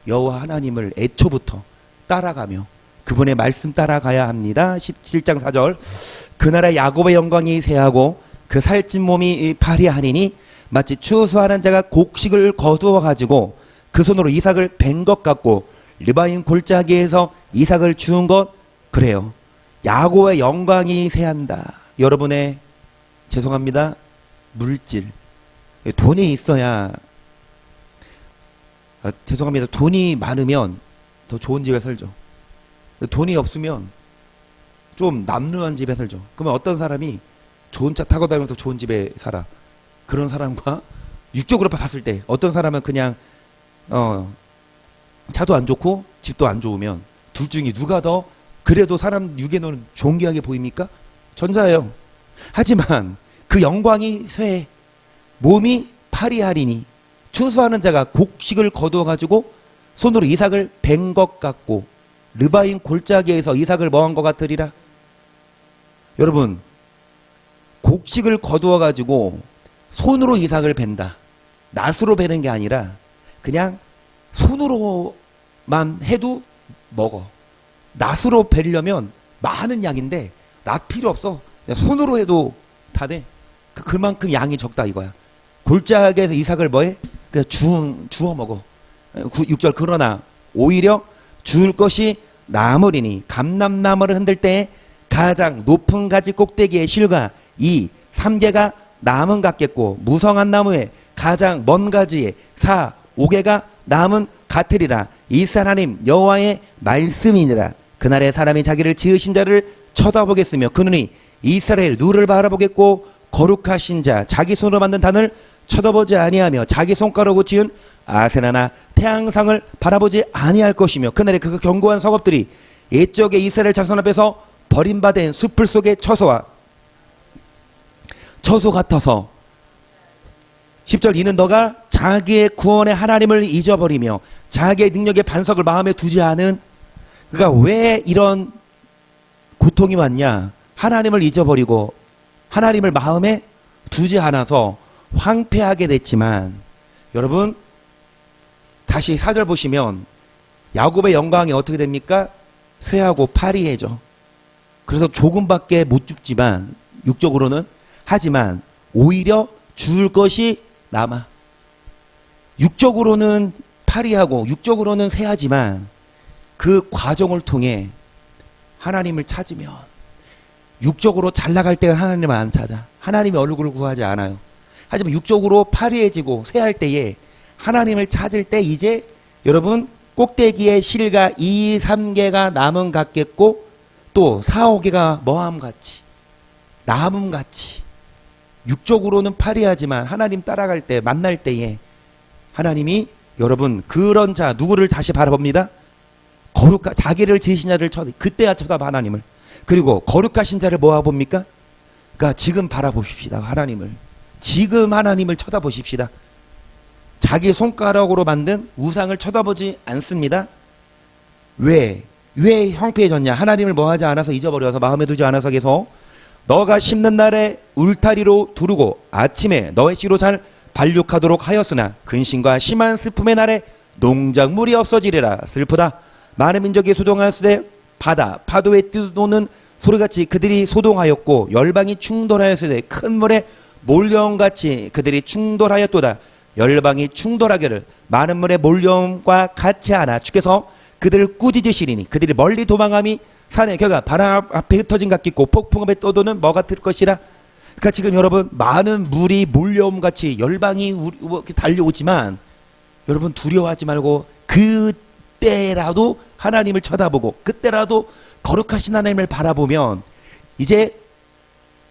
여호와 하나님을 애초부터 따라가며 그분의 말씀 따라가야 합니다. 17장 4절 그날에 야곱의 영광이 새하고 그 살찐 몸이 파리하니니 마치 추수하는 자가 곡식을 거두어 가지고 그 손으로 이삭을 벤 것 같고 르바임 골짜기에서 이삭을 주운 것 그래요. 야곱의 영광이 새한다. 여러분의 죄송합니다. 물질 돈이 있어야 죄송합니다. 돈이 많으면 더 좋은 집에 살죠. 돈이 없으면 좀 남루한 집에 살죠. 그러면 어떤 사람이 좋은 차 타고 다니면서 좋은 집에 살아. 그런 사람과 육적으로 봤을 때 어떤 사람은 그냥 차도 안 좋고 집도 안 좋으면 둘 중에 누가 더 그래도 사람 육에는 존귀하게 보입니까? 전자예요. 하지만 그 영광이 쇠 몸이 파리하리니 추수하는 자가 곡식을 거두어 가지고 손으로 이삭을 벤 것 같고 르바임 골짜기에서 이삭을 뭐한 것 같으리라. 여러분 곡식을 거두어 가지고 손으로 이삭을 벤다. 낫으로 베는 게 아니라 그냥 손으로만 해도 먹어. 낫으로 베려면 많은 양인데 낫 필요 없어. 손으로 해도 다 돼. 그만큼 양이 적다 이거야. 골짜기에서 이삭을 뭐해? 그냥 주워 먹어. 6절 그러나 오히려 주울 것이 나무리니 감람나무를 흔들 때 가장 높은 가지 꼭대기에 실과 이 3개가 나무 같겠고 무성한 나무에 가장 먼 가지에 5개가 남은 같으리라. 이스라엘 하나님 여호와의 말씀이니라. 그날에 사람이 자기를 지으신 자를 쳐다보겠으며 그 눈이 이스라엘 누를 바라보겠고 거룩하신 자 자기 손으로 만든 단을 쳐다보지 아니하며 자기 손가락으로 지은 아세나나 태양상을 바라보지 아니할 것이며 그날에 그 견고한 성읍들이 옛적의 이스라엘 자손 앞에서 버림받은 숲을 속의 처소 같아서 10절 이는 너가 자기의 구원의 하나님을 잊어버리며 자기의 능력의 반석을 마음에 두지 않은. 그러니까 왜 이런 고통이 왔냐? 하나님을 잊어버리고 하나님을 마음에 두지 않아서 황폐하게 됐지만 여러분 다시 4절 보시면 야곱의 영광이 어떻게 됩니까? 쇠하고 파리해져. 그래서 조금밖에 못 줍지만 육적으로는 하지만 오히려 줄 것이 남아. 육적으로는 파리하고 육적으로는 쇠하지만 그 과정을 통해 하나님을 찾으면 육적으로 잘 나갈 때는 하나님을 안 찾아. 하나님의 얼굴을 구하지 않아요. 하지만 육적으로 파리해지고 쇠할 때에 하나님을 찾을 때 이제 여러분 꼭대기에 실과 2, 3개가 나무 같겠고 또 4, 5개가 뭐함같이 나무같이 육적으로는 파리하지만 하나님 따라갈 때 만날 때에 하나님이 여러분 그런 자 누구를 다시 바라봅니다. 거룩한 자기를 지으신 자를 그때야 쳐다봐 하나님을. 그리고 거룩하신 자를 모아봅니까? 그러니까 지금 바라보십시다. 하나님을. 지금 하나님을 쳐다보십시다. 자기 손가락으로 만든 우상을 쳐다보지 않습니다. 왜 형편해졌냐? 하나님을 뭐하지 않아서 잊어버려서 마음에 두지 않아서 계속 너가 심는 날에 울타리로 두르고 아침에 너의 씨로 잘 발육하도록 하였으나 근심과 심한 슬픔의 날에 농작물이 없어지리라. 슬프다. 많은 민족이 소동하였으되 바다 파도에 뛰노는 소리같이 그들이 소동하였고 열방이 충돌하였으되 큰 물에 몰려온같이 그들이 충돌하였도다. 열방이 충돌하기를 많은 물에 몰려옴과 같이 하나 주께서 그들을 꾸짖으시리니 그들이 멀리 도망함이 산의 겨가 바람 앞에 흩어진 같겠고 폭풍 앞에 떠도는 뭐 같을 것이라. 그러니까 지금 여러분 많은 물이 몰려옴 같이 열방이 달려오지만 여러분 두려워하지 말고 그때라도 하나님을 쳐다보고 그때라도 거룩하신 하나님을 바라보면 이제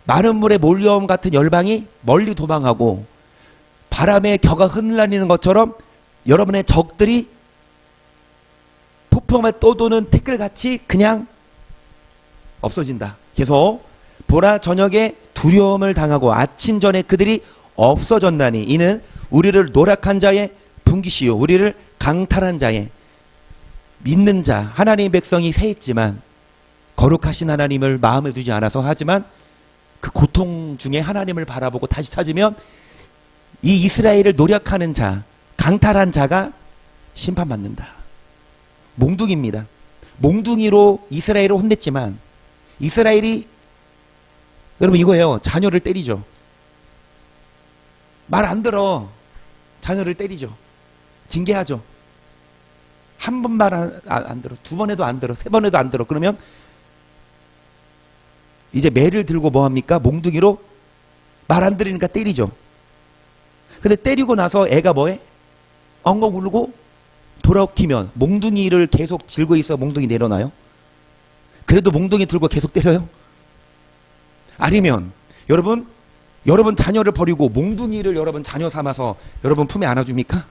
많은 물에 몰려옴 같은 열방이 멀리 도망하고 바람의 겨가 흩날리는 것처럼 여러분의 적들이 폭풍에 떠도는 티끌같이 그냥 없어진다. 그래서 보라 저녁에 두려움을 당하고 아침 전에 그들이 없어졌나니 이는 우리를 노력한 자의 분기시요 우리를 강탈한 자의 믿는 자 하나님의 백성이 새했지만 거룩하신 하나님을 마음에 두지 않아서 하지만 그 고통 중에 하나님을 바라보고 다시 찾으면 이 이스라엘을 노력하는 자 강탈한 자가 심판받는다. 몽둥이입니다. 몽둥이로 이스라엘을 혼냈지만 이스라엘이 여러분 이거예요. 자녀를 때리죠. 말 안 들어. 자녀를 때리죠. 징계하죠. 한 번 말 안 들어. 두 번 해도 안 들어. 세 번 해도 안 들어. 그러면 이제 매를 들고 뭐 합니까? 몽둥이로 말 안 들으니까 때리죠. 근데 때리고 나서 애가 뭐해? 엉엉 울고 돌아오면 몽둥이를 계속 들고 있어 몽둥이 내려놔요? 그래도 몽둥이 들고 계속 때려요? 아니면 여러분 자녀를 버리고 몽둥이를 여러분 자녀 삼아서 여러분 품에 안아줍니까?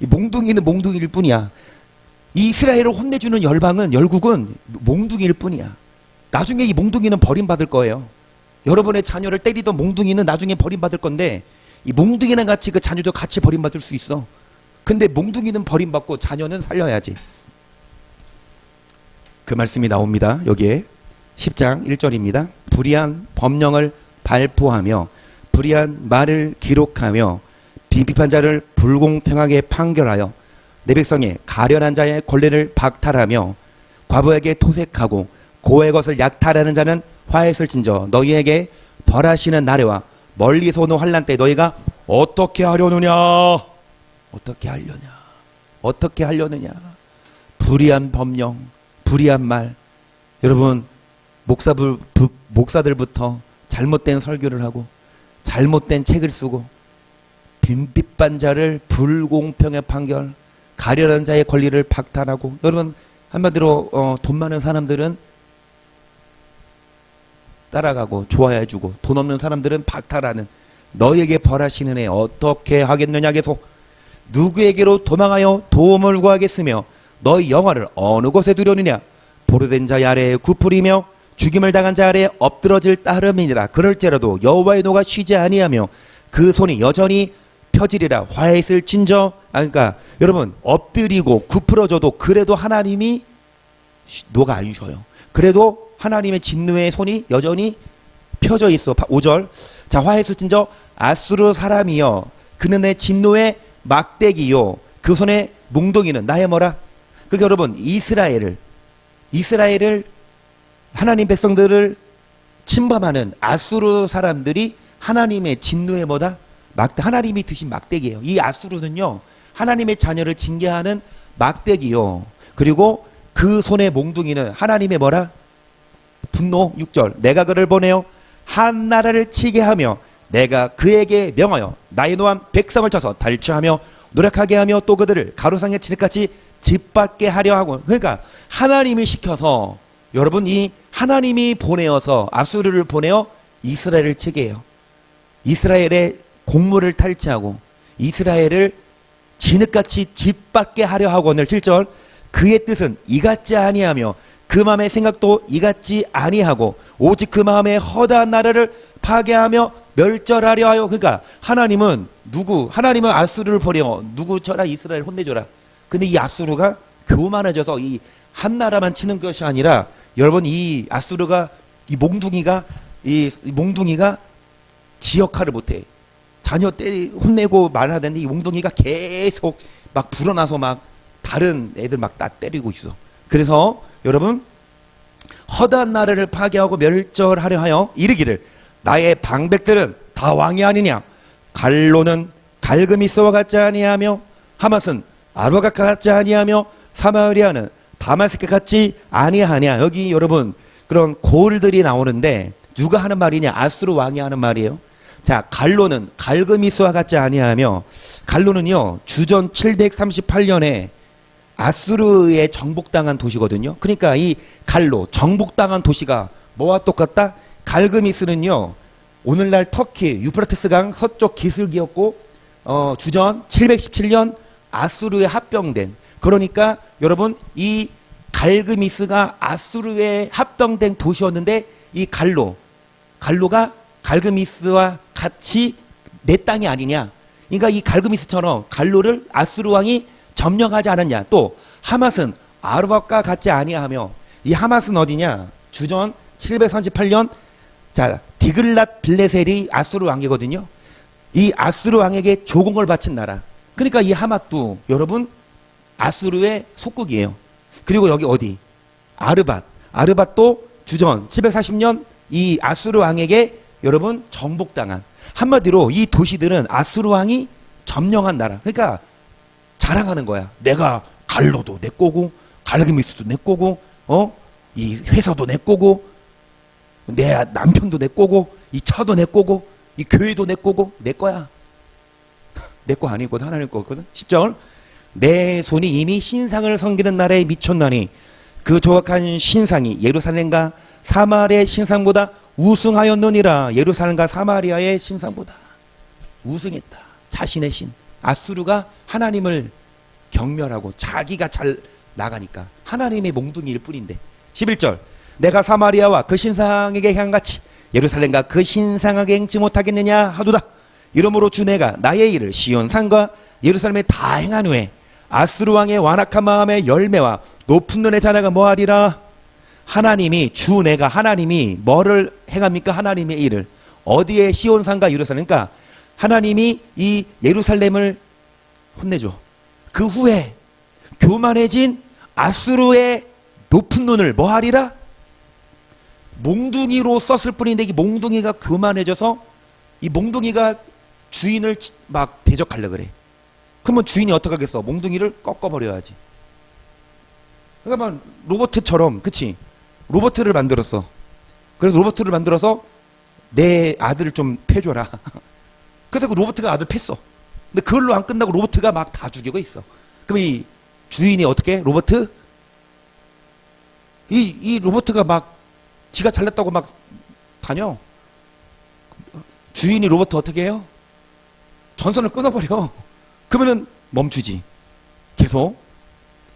이 몽둥이는 몽둥이일 뿐이야. 이 이스라엘을 혼내주는 열국은 몽둥이일 뿐이야. 나중에 이 몽둥이는 버림받을 거예요. 여러분의 자녀를 때리던 몽둥이는 나중에 버림받을 건데 이 몽둥이랑 같이 그 자녀도 같이 버림받을 수 있어. 근데 몽둥이는 버림받고 자녀는 살려야지. 그 말씀이 나옵니다. 여기에 10장 1절입니다. 불의한 법령을 발포하며 불의한 말을 기록하며 비판한 자를 불공평하게 판결하여 내 백성의 가련한 자의 권리를 박탈하며 과부에게 토색하고 고의 것을 약탈하는 자는 화해를 진저 너희에게 벌하시는 날에와 멀리서 오는 환난 때 너희가 어떻게 하려느냐? 어떻게 하려냐? 어떻게 하려느냐? 불의한 법령, 불의한 말. 여러분 목사들부터 잘못된 설교를 하고 잘못된 책을 쓰고 빈빛반 자를 불공평의 판결, 가련한 자의 권리를 박탈하고. 여러분 한마디로 돈 많은 사람들은 따라가고 좋아해주고 돈 없는 사람들은 박탈하는. 너희에게 벌하시는 애 어떻게 하겠느냐? 계속 누구에게로 도망하여 도움을 구하겠으며 너희 영화를 어느 곳에 두려느냐? 보류된 자의 아래에 굽으리며 죽임을 당한 자 아래에 엎드러질 따름이니라. 그럴지라도 여호와의 노가 쉬지 아니하며 그 손이 여전히 펴지리라. 화해를 진저. 그러니까 여러분 엎드리고 굽으러져도 그래도 하나님이 노가 안 쉬어요. 그래도 하나님의 진노의 손이 여전히 펴져 있어. 5절. 자, 화해를 진저 아수르 사람이여 그는 내 진노의 막대기요 그 손의 몽둥이는 나의 뭐라. 그러니까 여러분 이스라엘을 하나님 백성들을 침범하는 아수르 사람들이 하나님의 진노의 뭐다? 하나님이 드신 막대기예요. 이 아수르는요 하나님의 자녀를 징계하는 막대기요. 그리고 그 손의 몽둥이는 하나님의 뭐라? 분노. 6절 내가 그를 보내어 한 나라를 치게 하며 내가 그에게 명하여 나의 노한 백성을 쳐서 탈취하며 노력하게 하며 또 그들을 가로상에 치듯같이 짓밟게 하려 하고. 그러니까 하나님이 시켜서, 여러분, 이 하나님이 보내어서 아수르를 보내어 이스라엘을 치게 해요. 이스라엘의 곡물을 탈취하고 이스라엘을 진흙같이 짓밟게 하려 하거늘. 7절 그의 뜻은 이같지 아니하며 그 마음의 생각도 이같지 아니하고 오직 그 마음의 허다한 나라를 파괴하며 멸절하려 하여. 그러니까 하나님은 하나님은 아수르를 보내어 누구 쳐라? 이스라엘 혼내줘라. 근데 이 아수르가 교만해져서 이 한 나라만 치는 것이 아니라, 여러분, 이 아수르가, 이 몽둥이가 지 역할을 못해. 자녀 혼내고 말하는데 이 몽둥이가 계속 막 불어나서 막 다른 애들 막 다 때리고 있어. 그래서 여러분, 허다한 나라를 파괴하고 멸절하려 하여 이르기를 나의 방백들은 다 왕이 아니냐? 갈로는 갈그미스와 같지 아니하며 하맛은 아루가 같지 아니하며 사마리아는 다마스크 같지 아니하냐? 여기 여러분 그런 고을들이 나오는데 누가 하는 말이냐? 아수르 왕이 하는 말이에요. 자, 갈로는 갈그미스와 같지 아니하며, 갈로는요 주전 738년에 아수르에 정복당한 도시거든요. 그러니까 이 갈로 정복당한 도시가 뭐와 똑같다? 갈그미스는요 오늘날 터키 유프라테스강 서쪽 기슭이었고 주전 717년 아수르에 합병된, 그러니까 여러분 이 갈그미스가 아수르에 합병된 도시였는데 이 갈로가 갈그미스와 같이 내 땅이 아니냐? 그러니까 이 갈그미스처럼 갈로를 아수르 왕이 점령하지 않았냐? 또 하맛은 아르박과 같지 아니하며, 이 하맛은 어디냐? 주전 738년 자 디글랏 빌레셀이 아수르 왕이거든요. 이 아수르 왕에게 조공을 바친 나라. 그러니까 이 하맛도 여러분 아수르의 속국이에요. 그리고 여기 어디? 아르밧도 주전 740년 이 아수르 왕에게 여러분 정복당한. 한마디로 이 도시들은 아수르 왕이 점령한 나라. 그러니까 자랑하는 거야. 내가 갈로도 내 거고 갈그미스도 내 거고 이 회사도 내 거고 내 남편도 내 거고 이 차도 내 거고 이 교회도 내 거고 내 거야. 내 거 아니고 하나님 거거든. 10절 내 손이 이미 신상을 섬기는 나라에 미쳤나니 그 조각한 신상이 예루살렘과 사마리아의 신상보다 우승하였느니라. 예루살렘과 사마리아의 신상보다 우승했다. 자신의 신. 아수르가 하나님을 경멸하고 자기가 잘 나가니까 하나님의 몽둥이일 뿐인데. 11절 내가 사마리아와 그 신상에게 향같이 예루살렘과 그 신상에게 행치 못하겠느냐 하도다. 이러므로 주 내가 나의 일을 시온 산과 예루살렘에 다 행한 후에 아수르 왕의 완악한 마음의 열매와 높은 눈의 자녀가 뭐하리라. 하나님이 주 내가 하나님이 뭐를 행합니까? 하나님의 일을 어디에 시온 산과 예루살렘. 그러니까 하나님이 이 예루살렘을 혼내줘. 그 후에 교만해진 아수르의 높은 눈을 뭐하리라? 몽둥이로 썼을 뿐인데 이 몽둥이가 교만해져서 이 몽둥이가 주인을 막 대적하려 그래. 그러면 주인이 어떻게 하겠어? 몽둥이를 꺾어버려야지. 그러니까 로버트처럼, 그치? 로버트를 만들었어. 그래서 로버트를 만들어서 내 아들을 좀 패줘라. 그래서 그 로버트가 아들 팼어. 근데 그걸로 안 끝나고 로버트가 막 다 죽이고 있어. 그럼 이 주인이 어떻게? 로버트? 이 로버트가 막 지가 잘났다고 막 다녀. 주인이 로버트 어떻게 해요? 전선을 끊어버려. 그러면은 멈추지. 계속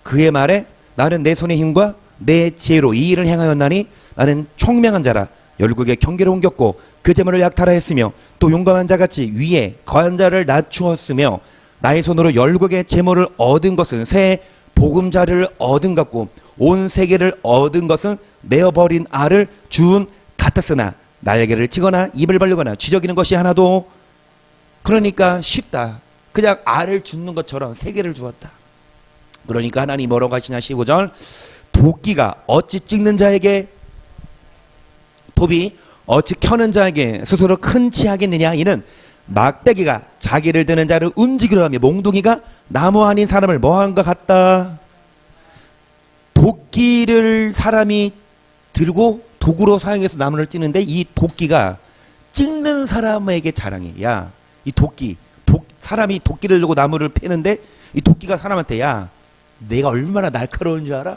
그의 말에 나는 내 손의 힘과 내 지혜로 이 일을 행하였나니 나는 총명한 자라. 열국의 경계를 옮겼고 그 재물을 약탈하 했으며 또 용감한 자같이 위에 거한 자를 낮추었으며 나의 손으로 열국의 재물을 얻은 것은 새 보금자를 얻은 같고 온 세계를 얻은 것은 내어버린 알을 주운 같았으나 날개를 치거나 입을 벌리거나 쥐저기는 것이 하나도. 그러니까 쉽다. 그냥 알을 줍는 것처럼 세계를 주었다. 그러니까 하나님 뭐라고 하시냐. 15절 도끼가 어찌 찍는 자에게 톱이 어찌 켜는 자에게 스스로 큰 치하겠느냐. 이는 막대기가 자기를 드는 자를 움직이려 하며 몽둥이가 나무 아닌 사람을 뭐한 것 같다. 도끼를 사람이 들고 도구로 사용해서 나무를 찌는데 이 도끼가 찍는 사람에게 자랑해. 야, 이 도끼, 사람이 도끼를 들고 나무를 패는데 이 도끼가 사람한테 야, 내가 얼마나 날카로운 줄 알아?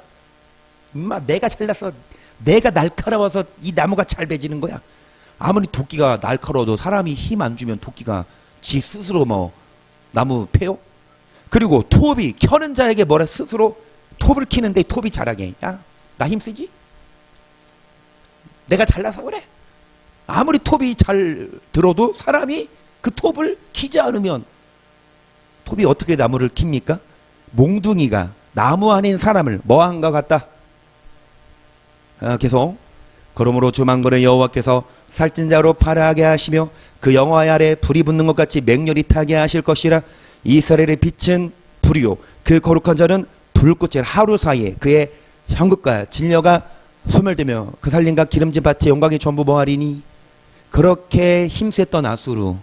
임마, 내가 잘났어. 내가 날카로워서 이 나무가 잘 베지는 거야. 아무리 도끼가 날카로워도 사람이 힘 안 주면 도끼가 지 스스로 뭐 나무 패요? 그리고 톱이 켜는 자에게 뭐라 스스로 톱을 키는데 톱이 자랑해. 야, 나 힘쓰지? 내가 잘나서 그래. 아무리 톱이 잘 들어도 사람이 그 톱을 키지 않으면 톱이 어떻게 나무를 킵니까? 몽둥이가 나무 아닌 사람을 뭐한 것 같다. 계속 그러므로 주만군의 여호와께서 살찐 자로 파라하게 하시며 그 영화 아래 불이 붙는 것 같이 맹렬히 타게 하실 것이라. 이스라엘의 빛은 불이요 그 거룩한 자는 불꽃이 하루 사이에 그의 향극과 진려가 소멸되며 그 살림과 기름진 밭의 영광이 전부 뭐하리니. 그렇게 힘셌던 아수르,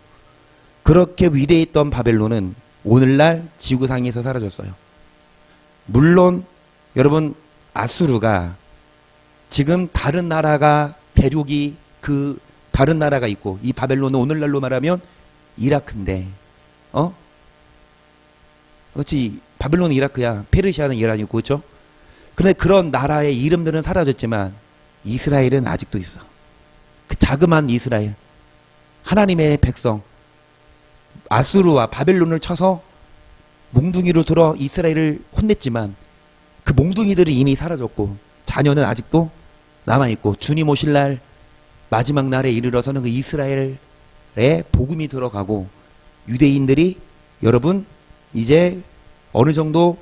그렇게 위대했던 바벨론은 오늘날 지구상에서 사라졌어요. 물론 여러분, 아수르가 지금 다른 나라가 대륙이 그 다른 나라가 있고, 이 바벨론은 오늘날로 말하면 이라크인데, 그렇지, 바벨론은 이라크야, 페르시아는 이란이고, 그렇죠? 근데 그런 나라의 이름들은 사라졌지만 이스라엘은 아직도 있어. 그 자그마한 이스라엘, 하나님의 백성, 아수르와 바벨론을 쳐서 몽둥이로 들어 이스라엘을 혼냈지만 그 몽둥이들이 이미 사라졌고 자녀는 아직도 남아있고, 주님 오실 날 마지막 날에 이르러서는 그 이스라엘에 복음이 들어가고 유대인들이 여러분 이제 어느 정도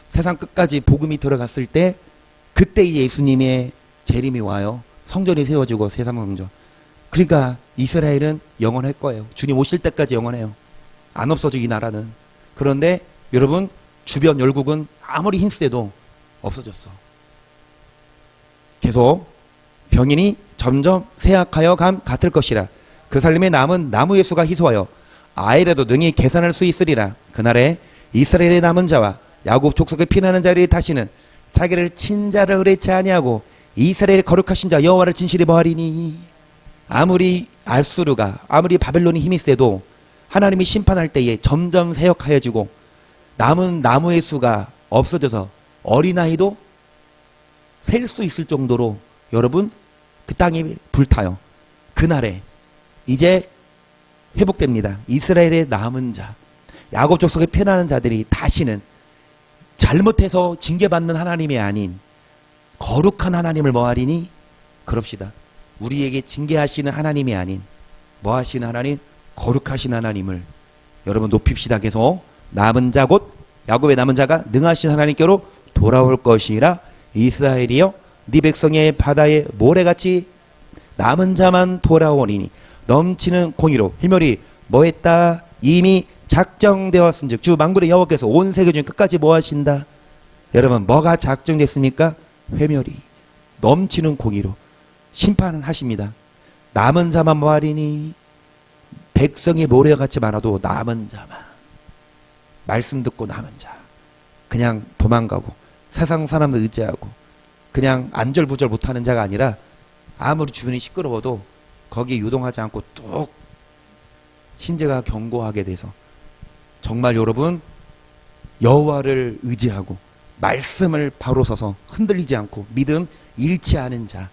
세상 끝까지 복음이 들어갔을 때 그때 예수님의 재림이 와요. 성전이 세워지고 세상 성전. 그러니까 이스라엘은 영원할 거예요. 주님 오실 때까지 영원해요. 안 없어져 이 나라는. 그런데 여러분 주변 열국은 아무리 힘세도 없어졌어. 계속 병인이 점점 쇠약하여 감 같을 것이라. 그 살림에 남은 나무의 수가 희소하여 아이라도 능히 계산할 수 있으리라. 그날에 이스라엘의 남은 자와 야곱 족속에 피나는 자들이 다시는 자기를 친자를 의뢰치 아니하고 이스라엘의 거룩하신 자 여호와를 진실히 보하리니. 아무리 아수르가, 아무리 바벨론이 힘이 세도 하나님이 심판할 때에 점점 쇠약하여지고 남은 나무의 수가 없어져서 어린아이도 셀 수 있을 정도로 여러분 그 땅이 불타요. 그날에 이제 회복됩니다. 이스라엘의 남은 자, 야곱 족속에 피나는 자들이 다시는 잘못해서 징계받는 하나님이 아닌 거룩한 하나님을 뭐하리니? 그럽시다. 우리에게 징계하시는 하나님이 아닌 뭐하시는 하나님? 거룩하신 하나님을 여러분 높입시다. 계속 남은 자 곧 야곱의 남은 자가 능하신 하나님께로 돌아올 것이라. 이스라엘이여 네 백성의 바다의 모래같이 남은 자만 돌아오리니 넘치는 공의로 희멸이 뭐했다? 이미 작정되었은즉 주 만군의 여호와께서 온 세계 중에 끝까지 뭐 하신다? 여러분 뭐가 작정됐습니까? 회멸이 넘치는 공의로 심판은 하십니다. 남은 자만 뭐하리니? 백성이 모래같이 많아도 남은 자만, 말씀 듣고 남은 자, 그냥 도망가고 세상 사람들 의지하고 그냥 안절부절 못하는 자가 아니라 아무리 주변이 시끄러워도 거기에 유동하지 않고 뚝 심재가 견고하게 돼서 정말 여러분 여호와를 의지하고 말씀을 바로 서서 흔들리지 않고 믿음 잃지 않은 자.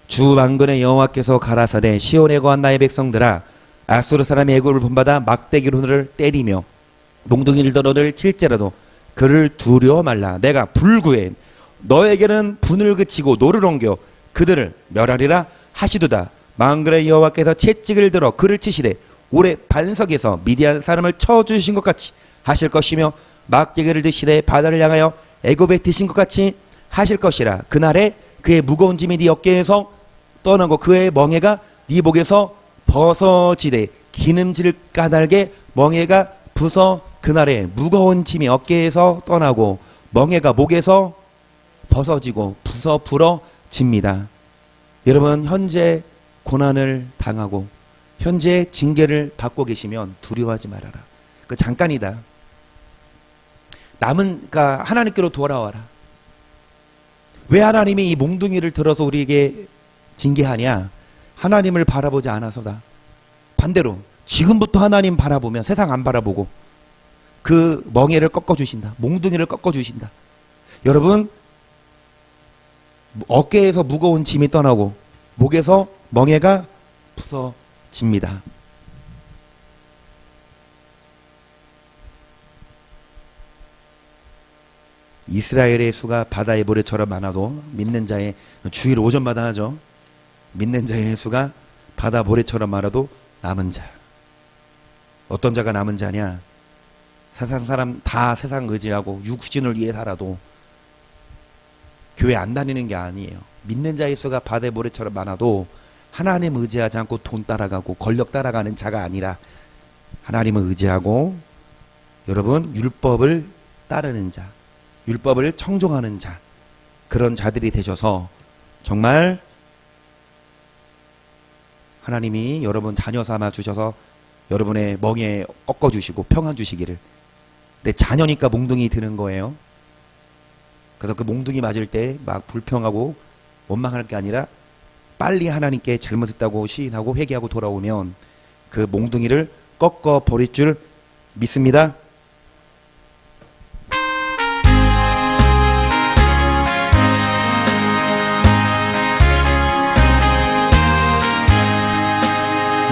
주 만군의 여호와께서 가라사대 시온에 거한 나의 백성들아, 아수르 사람의 애굽을 본받아 막대기로 그를 때리며 몽둥이를 들어를 칠지라도 그를 두려워 말라. 내가 불구해 너에게는 분을 그치고 노를 옮겨 그들을 멸하리라 하시도다. 만군의 여호와께서 채찍을 들어 그를 치시되 올해 반석에서 미디안 사람을 쳐주신 것 같이 하실 것이며 막대기를 드시되 바다를 향하여 애굽에 드신 것 같이 하실 것이라. 그날에 그의 무거운 짐이 네 어깨에서 떠나고 그의 멍에가 네 목에서 벗어지되 기름질 까닭에 멍에가 부서. 그날에 무거운 짐이 어깨에서 떠나고 멍에가 목에서 벗어지고 부서 부러집니다. 여러분 현재 고난을 당하고 현재 징계를 받고 계시면 두려워하지 말아라. 그 잠깐이다. 남은 그러니까 하나님께로 돌아와라. 왜 하나님이 이 몽둥이를 들어서 우리에게 징계하냐? 하나님을 바라보지 않아서다. 반대로 지금부터 하나님 바라보면 세상 안 바라보고 그 멍에를 꺾어주신다. 몽둥이를 꺾어주신다. 여러분, 어깨에서 무거운 짐이 떠나고 목에서 멍에가 부서집니다. 이스라엘의 수가 바다의 모래처럼 많아도 믿는 자의, 주일 오전마다 하죠. 믿는 자의 수가 바다 모래처럼 많아도 남은 자. 어떤 자가 남은 자냐? 세상 사람 다 세상 의지하고 육신을 위해 살아도 교회 안 다니는 게 아니에요. 믿는 자의 수가 바다의 모래처럼 많아도 하나님 의지하지 않고 돈 따라가고 권력 따라가는 자가 아니라 하나님을 의지하고, 여러분, 율법을 따르는 자, 율법을 청종하는 자, 그런 자들이 되셔서 정말 하나님이 여러분 자녀 삼아 주셔서 여러분의 멍에 꺾어주시고 평안 주시기를. 내 자녀니까 몽둥이 드는 거예요. 그래서 그 몽둥이 맞을 때 막 불평하고 원망할 게 아니라 빨리 하나님께 잘못했다고 시인하고 회개하고 돌아오면 그 몽둥이를 꺾어 버릴 줄 믿습니다.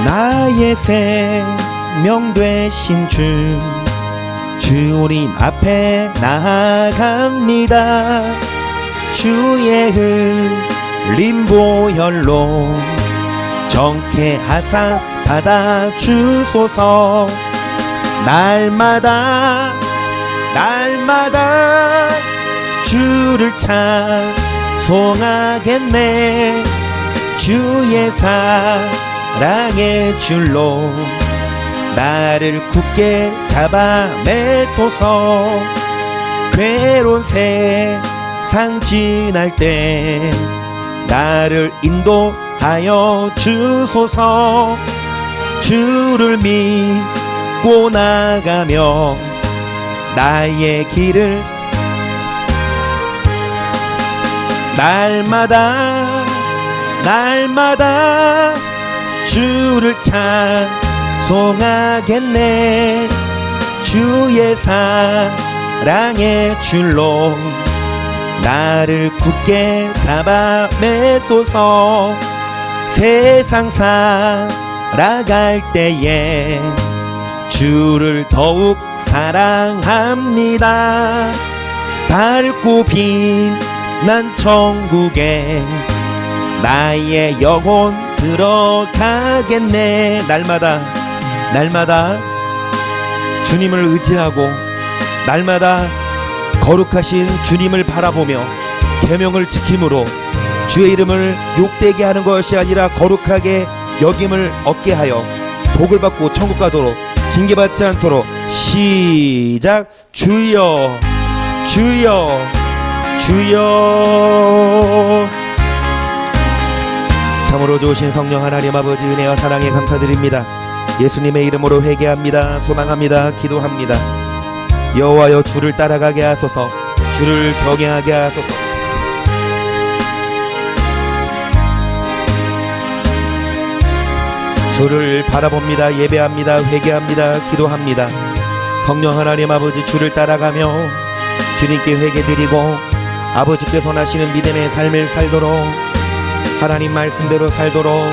나의 생명 되신 주님 앞에 나아갑니다. 주의 흘린 보혈로 정케하사 받아주소서. 날마다 주를 찬송하겠네. 주의 사랑의 줄로 나를 굳게 잡아 매소서. 괴로운 세상 지날 때 나를 인도하여 주소서. 주를 믿고 나가며 나의 길을 날마다 주를 찬송하겠네. 주의 사랑의 줄로 나를 굳게 잡아 매소서. 세상 살아갈 때에 주를 더욱 사랑합니다. 밝고 빛난 천국에 나의 영혼 들어가겠네. 날마다 주님을 의지하고 날마다 거룩하신 주님을 바라보며 계명을 지킴으로 주의 이름을 욕되게 하는 것이 아니라 거룩하게 여김을 얻게 하여 복을 받고 천국 가도록, 징계받지 않도록. 시작. 주여 주여 주여. 참으로 좋으신 성령 하나님 아버지, 은혜와 사랑에 감사드립니다. 예수님의 이름으로 회개합니다. 소망합니다. 기도합니다. 여호와여, 주를 따라가게 하소서. 주를 경외하게 하소서. 주를 바라봅니다. 예배합니다. 회개합니다. 기도합니다. 성령 하나님 아버지, 주를 따라가며 주님께 회개드리고 아버지께 선하시는 믿음의 삶을 살도록, 하나님 말씀대로 살도록